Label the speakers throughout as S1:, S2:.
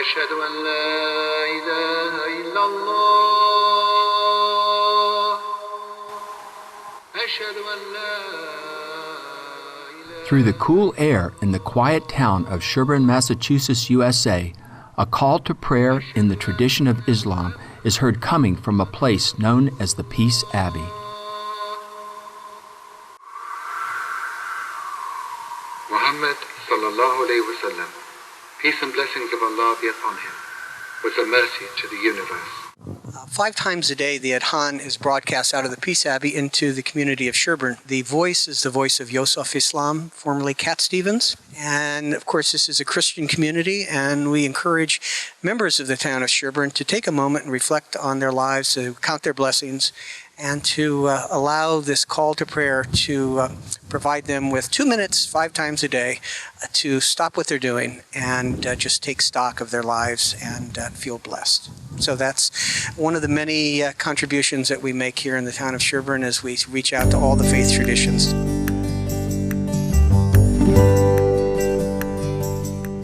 S1: أشهد أن لا إله إلا الله أشهد أن لا
S2: Through the cool air in the quiet town of Sherburne, Massachusetts, USA, a call to prayer in the tradition of Islam is heard coming from a place known as the Peace Abbey.
S1: Muhammad sallallahu alayhi wa sallam, peace and blessings of Allah be upon him, was a mercy to the universe.
S3: 5 times a day, the Adhan is broadcast out of the Peace Abbey into the community of Sherburne. The voice is the voice of Yusuf Islam, formerly Cat Stevens. And, of course, this is a Christian community, and we encourage members of the town of Sherburne to take a moment and reflect on their lives, to count their blessings, and to allow this call to prayer to provide them with 2 minutes 5 times a day to stop what they're doing and just take stock of their lives and feel blessed. So that's one of the many contributions that we make here in the town of Sherburne as we reach out to all the faith traditions.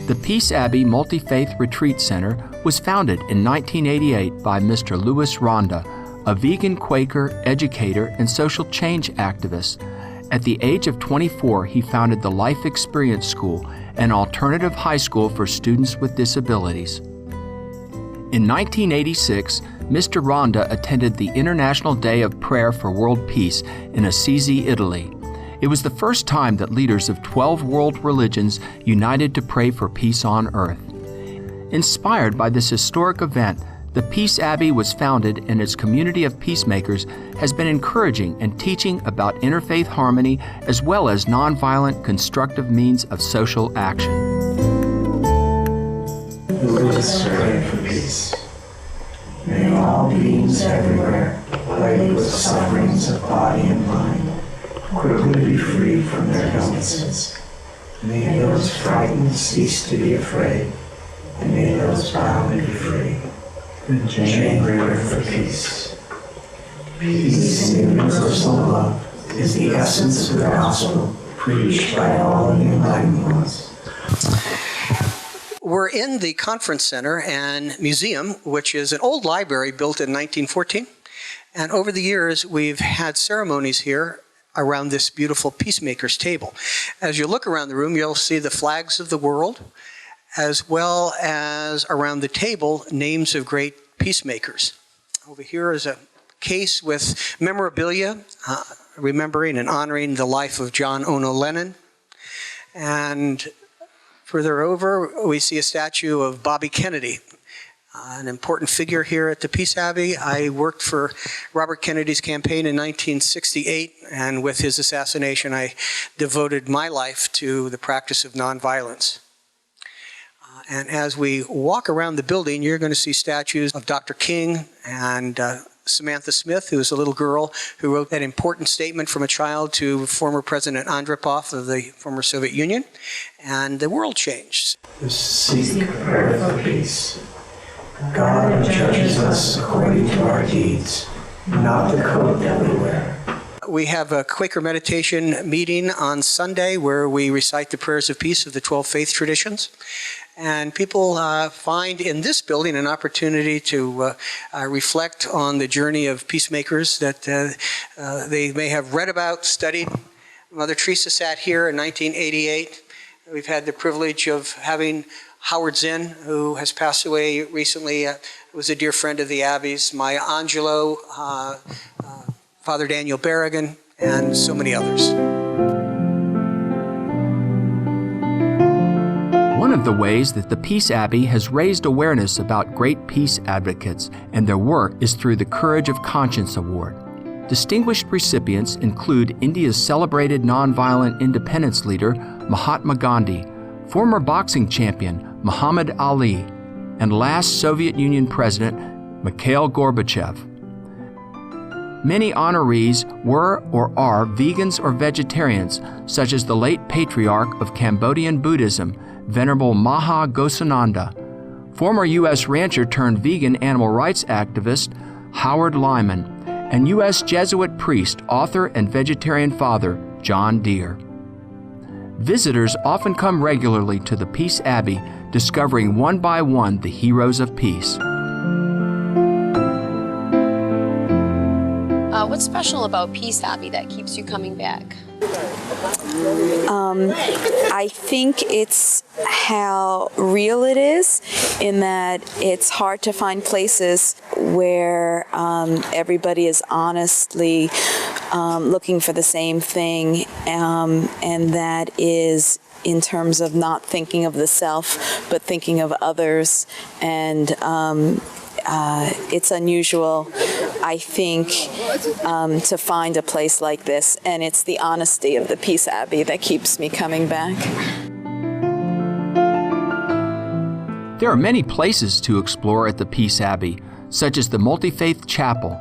S2: The Peace Abbey Multi-Faith Retreat Center was founded in 1988 by Mr. Louis Ronda, a vegan Quaker, educator, and social change activist. At the age of 24, he founded the Life Experience School, an alternative high school for students with disabilities. In 1986, Mr. Ronda attended the International Day of Prayer for World Peace in Assisi, Italy. It was the first time that leaders of 12 world religions united to pray for peace on earth. Inspired by this historic event, the Peace Abbey was founded, and its community of peacemakers has been encouraging and teaching about interfaith harmony as well as nonviolent, constructive means of social action.
S4: Let us pray for peace. May all beings everywhere, plagued with sufferings of body and mind, quickly be freed from their illnesses. May those frightened cease to be afraid, and may those bound be free. The chamber for peace. Peace and universal love is the essence of the gospel preached by all of the enlightened ones.
S3: We're in the conference center and museum, which is an old library built in 1914. And over the years, we've had ceremonies here around this beautiful peacemakers table. As you look around the room, you'll see the flags of the world, as well as around the table, names of great peacemakers. Over here is a case with memorabilia, remembering and honoring the life of John Ono Lennon. And further over, we see a statue of Bobby Kennedy, an important figure here at the Peace Abbey. I worked for Robert Kennedy's campaign in 1968, and with his assassination, I devoted my life to the practice of nonviolence. And as we walk around the building, you're going to see statues of Dr. King and Samantha Smith, who was a little girl who wrote that important statement from a child to former President Andropov of the former Soviet Union. And the world changed.
S4: Seek prayer for peace. God judges us according to our deeds, not the code that we wear.
S3: We have a Quaker meditation meeting on Sunday where we recite the prayers of peace of the 12 faith traditions. And people find in this building an opportunity to reflect on the journey of peacemakers that they may have read about, studied. Mother Teresa sat here in 1988. We've had the privilege of having Howard Zinn, who has passed away recently, was a dear friend of the Abbey's, Maya Angelou, Father Daniel Berrigan, and so many others.
S2: One of the ways that the Peace Abbey has raised awareness about great peace advocates and their work is through the Courage of Conscience Award. Distinguished recipients include India's celebrated nonviolent independence leader, Mahatma Gandhi, former boxing champion, Muhammad Ali, and last Soviet Union President, Mikhail Gorbachev. Many honorees were or are vegans or vegetarians, such as the late patriarch of Cambodian Buddhism, Venerable Maha Ghosananda, former U.S. rancher turned vegan animal rights activist Howard Lyman, and U.S. Jesuit priest, author, and vegetarian father John Deere. Visitors often come regularly to the Peace Abbey discovering one by one the heroes of peace.
S5: What's special about Peace Abbey that keeps you coming back?
S6: I think it's how real it is, in that it's hard to find places where everybody is honestly looking for the same thing, and that is in terms of not thinking of the self, but thinking of others. And it's unusual, I think, to find a place like this, and it's the honesty of the Peace Abbey that keeps me coming back.
S2: There are many places to explore at the Peace Abbey, such as the Multi-Faith Chapel,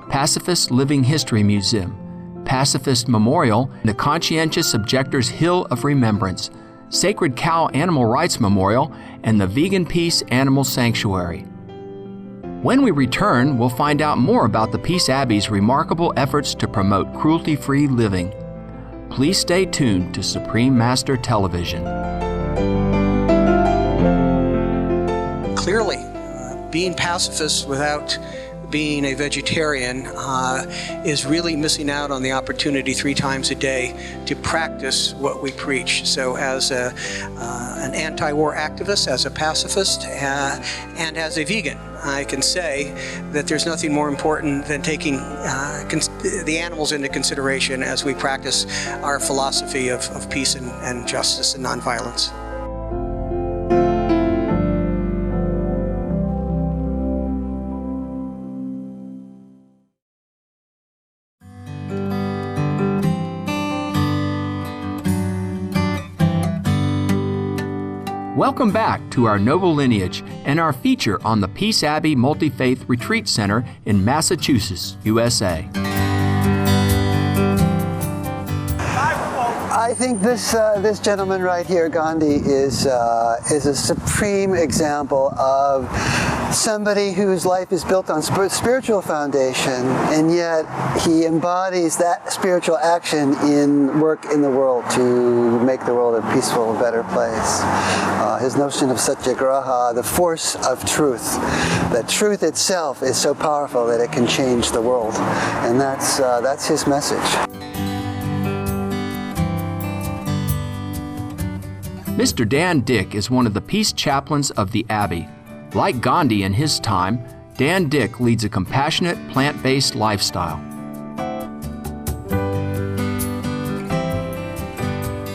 S2: Pacifist Living History Museum, Pacifist Memorial, the Conscientious Objectors Hill of Remembrance, Sacred Cow Animal Rights Memorial, and the Vegan Peace Animal Sanctuary. When we return, we'll find out more about the Peace Abbey's remarkable efforts to promote cruelty-free living. Please stay tuned to Supreme Master Television.
S3: Clearly, being pacifist without being a vegetarian is really missing out on the opportunity 3 times a day to practice what we preach. So as an anti-war activist, as a pacifist, and as a vegan, I can say that there's nothing more important than taking the animals into consideration as we practice our philosophy of peace and justice and nonviolence.
S2: Welcome back to our noble lineage and our feature on the Peace Abbey Multi-Faith Retreat Center in Massachusetts, USA.
S7: I think this gentleman right here, Gandhi, is a supreme example of somebody whose life is built on spiritual foundation, and yet he embodies that spiritual action in work in the world to make the world a peaceful, better place. His notion of satyagraha, the force of truth, that truth itself is so powerful that it can change the world, and that's his message.
S2: Mr. Dan Dick is one of the peace chaplains of the Abbey. Like Gandhi in his time, Dan Dick leads a compassionate, plant-based lifestyle.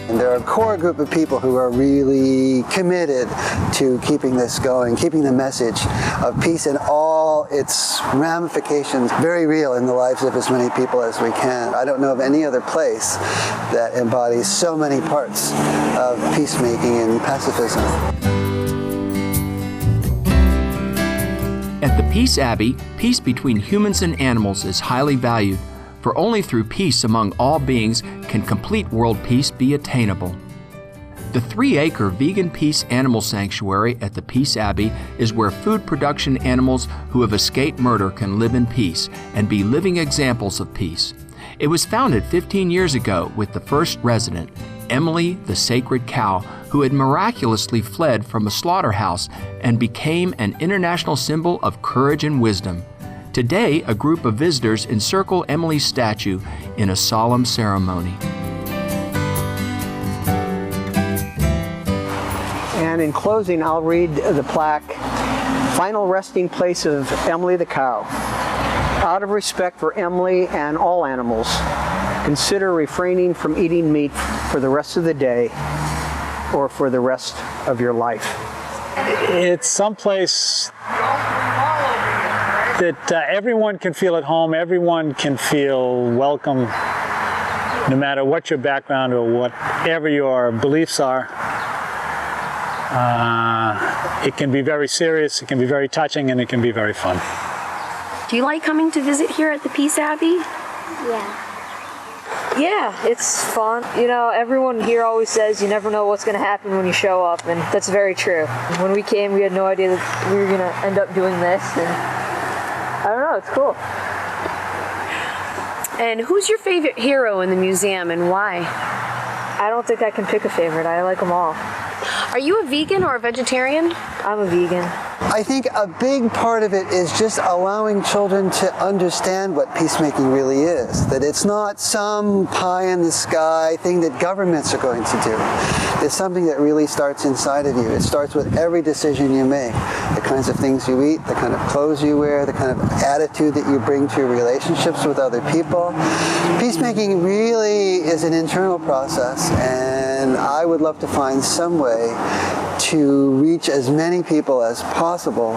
S7: And there are a core group of people who are really committed to keeping this going, keeping the message of peace and all its ramifications very real in the lives of as many people as we can. I don't know of any other place that embodies so many parts of peacemaking and pacifism.
S2: At the Peace Abbey, peace between humans and animals is highly valued, for only through peace among all beings can complete world peace be attainable. The 3-acre Vegan Peace Animal Sanctuary at the Peace Abbey is where food production animals who have escaped murder can live in peace and be living examples of peace. It was founded 15 years ago with the first resident, Emily the Sacred Cow, who had miraculously fled from a slaughterhouse and became an international symbol of courage and wisdom. Today, a group of visitors encircle Emily's statue in a solemn ceremony.
S3: And in closing, I'll read the plaque, "Final Resting Place of Emily the Cow. Out of respect for Emily and all animals, consider refraining from eating meat for the rest of the day or for the rest of your life."
S8: It's someplace that everyone can feel at home, everyone can feel welcome, no matter what your background or whatever your beliefs are. It can be very serious, it can be very touching, and it can be very fun.
S5: Do you like coming to visit here at the Peace Abbey?
S9: Yeah, it's fun. You know, everyone here always says you never know what's going to happen when you show up, and that's very true. When we came, we had no idea that we were going to end up doing this, and I don't know, it's cool.
S5: And who's your favorite hero in the museum and why?
S9: I don't think I can pick a favorite. I like them all.
S5: Are you a vegan or a vegetarian?
S9: I'm a vegan.
S7: I think a big part of it is just allowing children to understand what peacemaking really is. That it's not some pie-in-the-sky thing that governments are going to do. It's something that really starts inside of you. It starts with every decision you make. The kinds of things you eat, the kind of clothes you wear, the kind of attitude that you bring to your relationships with other people. Peacemaking really is an internal process, and I would love to find some way to reach as many people as possible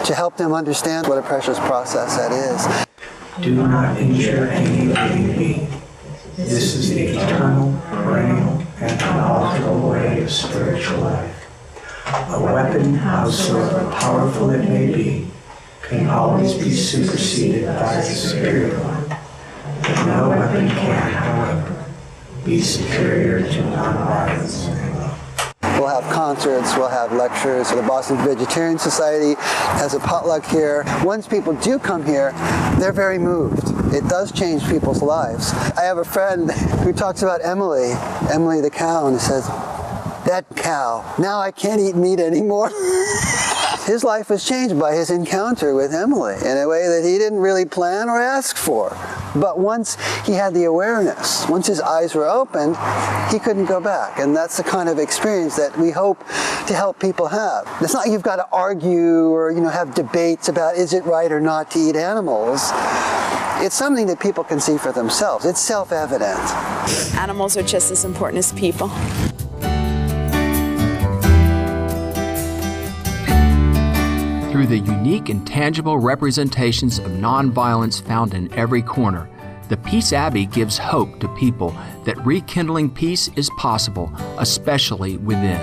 S7: to help them understand what a precious process that is.
S4: Do not injure any living being. This is the eternal, perennial, and unalterable way of spiritual life. A weapon, howsoever powerful it may be, can always be superseded by a superior one. But no weapon can, however, be superior to nonviolence and love.
S7: We'll have concerts, we'll have lectures. The Boston Vegetarian Society has a potluck here. Once people do come here, they're very moved. It does change people's lives. I have a friend who talks about Emily the cow, and says, "That cow, now I can't eat meat anymore." His life was changed by his encounter with Emily in a way that he didn't really plan or ask for. But once he had the awareness, once his eyes were opened, he couldn't go back. And that's the kind of experience that we hope to help people have. It's not you've got to argue or have debates about is it right or not to eat animals. It's something that people can see for themselves. It's self-evident.
S6: Animals are just as important as people.
S2: Through the unique and tangible representations of nonviolence found in every corner, the Peace Abbey gives hope to people that rekindling peace is possible, especially within.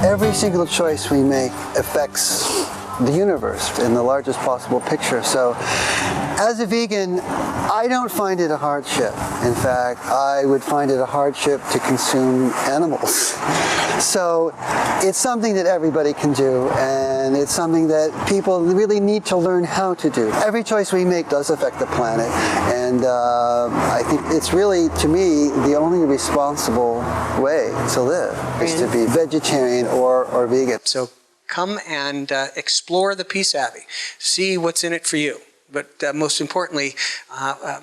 S7: Every single choice we make affects the universe in the largest possible picture. So, as a vegan, I don't find it a hardship. In fact, I would find it a hardship to consume animals. So, it's something that everybody can do, and it's something that people really need to learn how to do. Every choice we make does affect the planet, and I think it's really, to me, the only responsible way to live is to be vegetarian or vegan.
S3: So come and explore the Peace Abbey. See what's in it for you. But most importantly,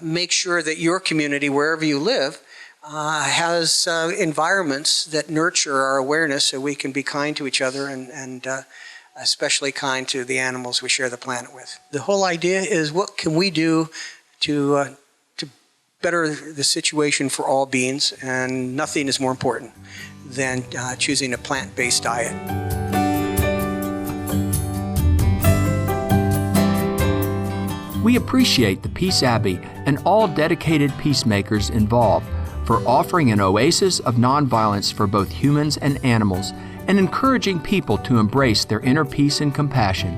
S3: make sure that your community, wherever you live, has environments that nurture our awareness so we can be kind to each other and especially kind to the animals we share the planet with. The whole idea is what can we do to better the situation for all beings, and nothing is more important than choosing a plant-based diet.
S2: We appreciate the Peace Abbey and all dedicated peacemakers involved for offering an oasis of nonviolence for both humans and animals and encouraging people to embrace their inner peace and compassion.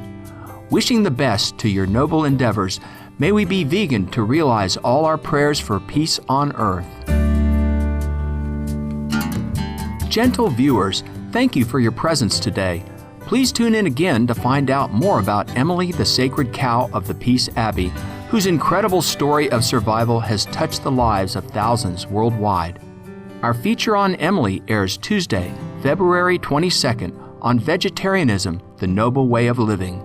S2: Wishing the best to your noble endeavors, may we be vegan to realize all our prayers for peace on earth. Gentle viewers, thank you for your presence today. Please tune in again to find out more about Emily, the sacred cow of the Peace Abbey, whose incredible story of survival has touched the lives of thousands worldwide. Our feature on Emily airs Tuesday, February 22nd on Vegetarianism, the Noble Way of Living.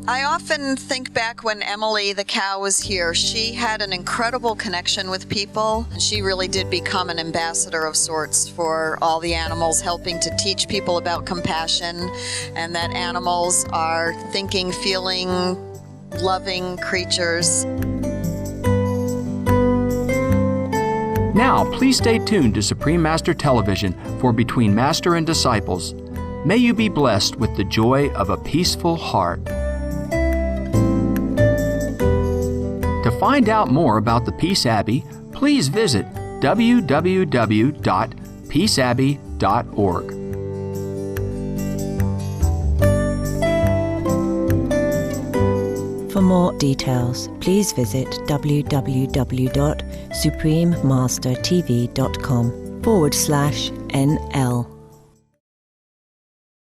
S10: I often think back when Emily the cow was here. She had an incredible connection with people. She really did become an ambassador of sorts for all the animals, helping to teach people about compassion and that animals are thinking, feeling, loving creatures.
S2: Now, please stay tuned to Supreme Master Television for Between Master and Disciples. May you be blessed with the joy of a peaceful heart. To find out more about the Peace Abbey, please visit www.peaceabbey.org.
S11: For more details, please visit www.suprememastertv.com/NL.